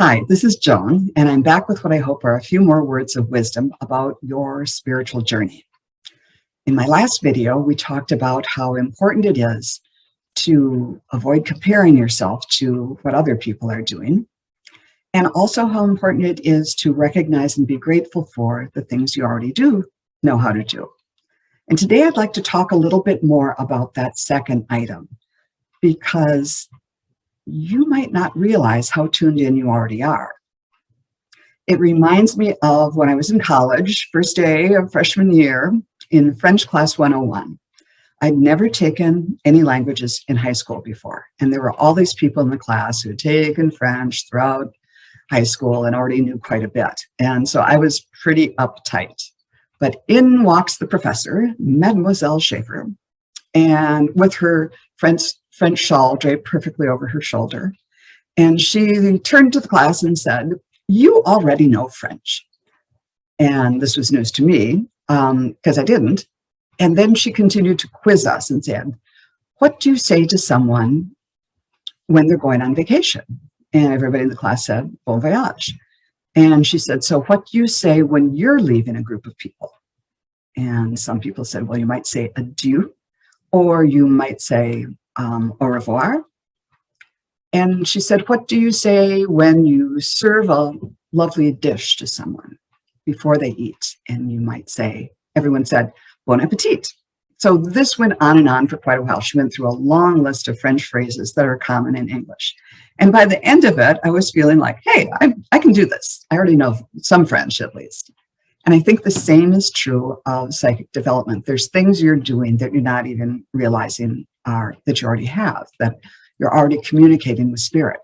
Hi, this is Joan, and I'm back with what I hope are a few more words of wisdom about your spiritual journey. In my last video, we talked about how important it is to avoid comparing yourself to what other people are doing, and also how important it is to recognize and be grateful for the things you already do know how to do. And today I'd like to talk a little bit more about that second item, because you might not realize how tuned in you already are. It reminds me of when I was in college, first day of freshman year, in French class 101. I'd never taken any languages in high school before, and there were all these people in the class who had taken French throughout high school and already knew quite a bit. And so I was pretty uptight. But in walks the professor, Mademoiselle Schaefer, and with her French shawl draped perfectly over her shoulder. And she turned to the class and said, "You already know French." And this was news to me because I didn't. And then she continued to quiz us and said, "What do you say to someone when they're going on vacation?" And everybody in the class said, "Bon voyage." And she said, "So what do you say when you're leaving a group of people?" And some people said, "Well, you might say adieu, or you might say au revoir." And she said, "What do you say when you serve a lovely dish to someone before they eat?" And you might say, everyone said, "Bon appetit." So this went on and on for quite a while. She went through a long list of French phrases that are common in English. And by the end of it, I was feeling like, hey, I can do this. I already know some French at least. And I think the same is true of psychic development. There's things you're doing that you're not even realizing that you already have, that you're already communicating with spirit.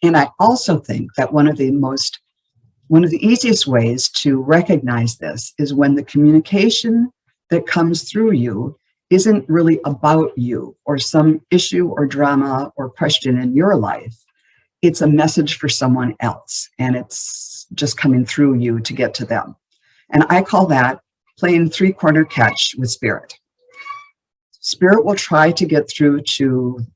And I also think that one of the easiest ways to recognize this is when the communication that comes through you isn't really about you or some issue or drama or question in your life. It's a message for someone else, and it's just coming through you to get to them. And I call that playing three-corner catch with spirit. Spirit will try to get through to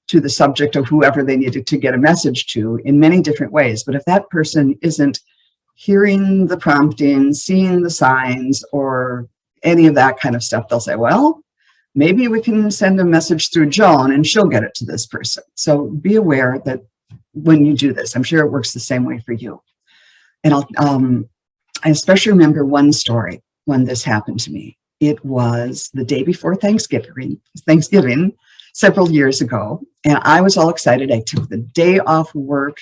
the subject of whoever they needed to get a message to in many different ways. But if that person isn't hearing the prompting, seeing the signs, or any of that kind of stuff, they'll say, well, maybe we can send a message through Joan and she'll get it to this person. So be aware that when you do this, I'm sure it works the same way for you. And I especially remember one story when this happened to me. It was the day before Thanksgiving several years ago, and I was all excited. I took the day off work,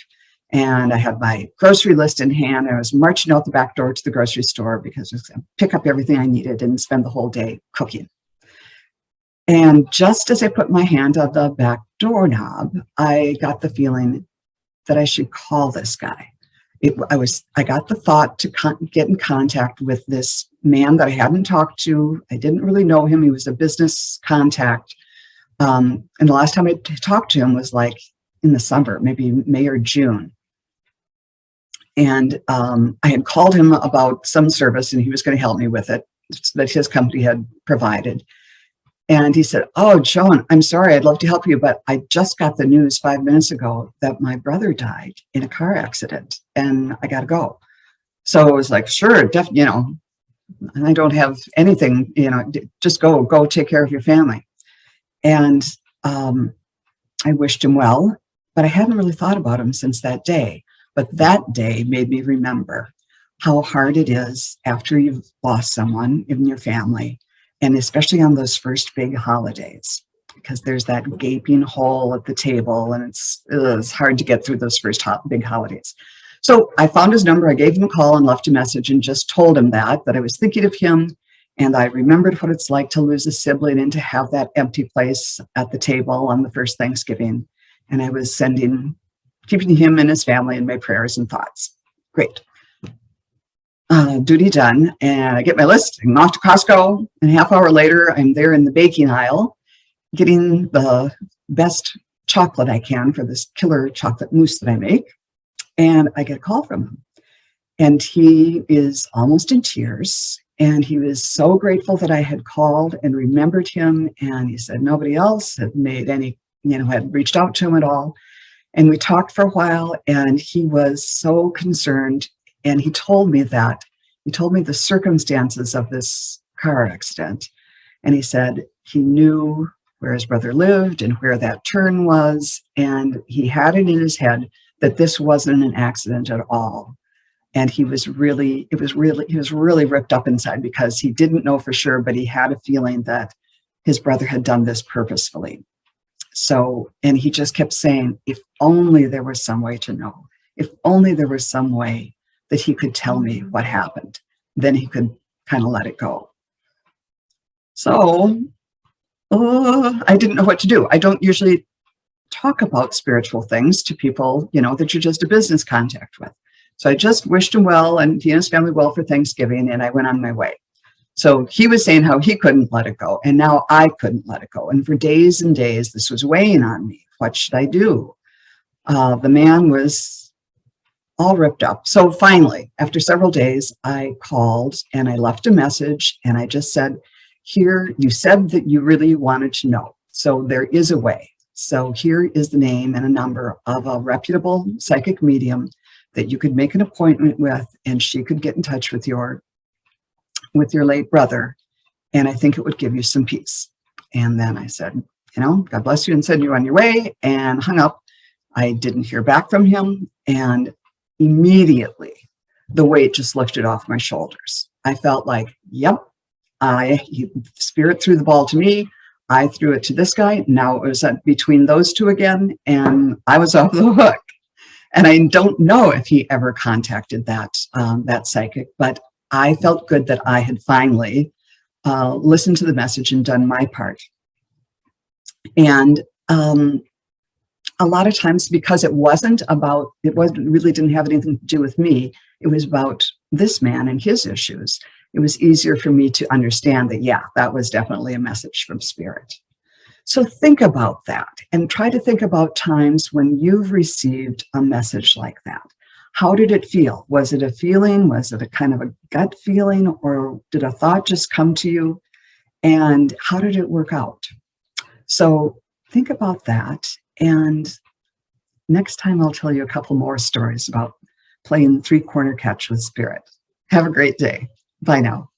and I had my grocery list in hand. I was marching out the back door to the grocery store because I was going to pick up everything I needed and spend the whole day cooking. And just as I put my hand on the back doorknob, I got the feeling that I should call this guy. I got the thought to get in contact with this man that I hadn't talked to. I didn't really know him. He was a business contact. And the last time I talked to him was like in the summer, maybe May or June. And I had called him about some service, and he was going to help me with it that his company had provided. And he said, "Oh, Joan, I'm sorry, I'd love to help you, but I just got the news 5 minutes ago that my brother died in a car accident, and I got to go." So I was like, "Sure, I don't have anything, just go take care of your family." And I wished him well, but I hadn't really thought about him since that day. But that day made me remember how hard it is after you've lost someone in your family, and especially on those first big holidays, because there's that gaping hole at the table, and it's hard to get through those first big holidays. So I found his number. I gave him a call and left a message and just told him that I was thinking of him. And I remembered what it's like to lose a sibling and to have that empty place at the table on the first Thanksgiving. And I was keeping him and his family in my prayers and thoughts. Great. Duty done. And I get my list. I'm off to Costco. And a half hour later, I'm there in the baking aisle getting the best chocolate I can for this killer chocolate mousse that I make. And I get a call from him. And he is almost in tears. And he was so grateful that I had called and remembered him. And he said nobody else had made any, had reached out to him at all. And we talked for a while, and he was so concerned. And he told me the circumstances of this car accident. And he said he knew where his brother lived and where that turn was. And he had it in his head that this wasn't an accident at all. And he was really ripped up inside because he didn't know for sure, but he had a feeling that his brother had done this purposefully. So, and he just kept saying, if only there was some way to know, if only there was some way that he could tell me what happened, then he could kind of let it go. So I didn't know what to do. I don't usually talk about spiritual things to people, that you're just a business contact with. So I just wished him well and he and his family well for Thanksgiving, and I went on my way. So he was saying how he couldn't let it go, and now I couldn't let it go. And for days and days, this was weighing on me. What should I do? The man was all ripped up. So finally, after several days, I called and I left a message, and I just said, here, you said that you really wanted to know. So there is a way. So here is the name and a number of a reputable psychic medium that you could make an appointment with, and she could get in touch with your late brother, and I think it would give you some peace. And then I said, God bless you, and send you on your way, and hung up. I didn't hear back from him, and immediately the weight just lifted off my shoulders. I felt like, yep, Spirit threw the ball to me. I threw it to this guy. Now it was between those two again, and I was off the hook. And I don't know if he ever contacted that psychic, but I felt good that I had finally listened to the message and done my part. And a lot of times, because it really didn't have anything to do with me, it was about this man and his issues. It was easier for me to understand that, yeah, that was definitely a message from Spirit. So think about that and try to think about times when you've received a message like that. How did it feel? Was it a feeling? Was it a kind of a gut feeling? Or did a thought just come to you? And how did it work out? So think about that. And next time I'll tell you a couple more stories about playing three-corner catch with Spirit. Have a great day. Bye now.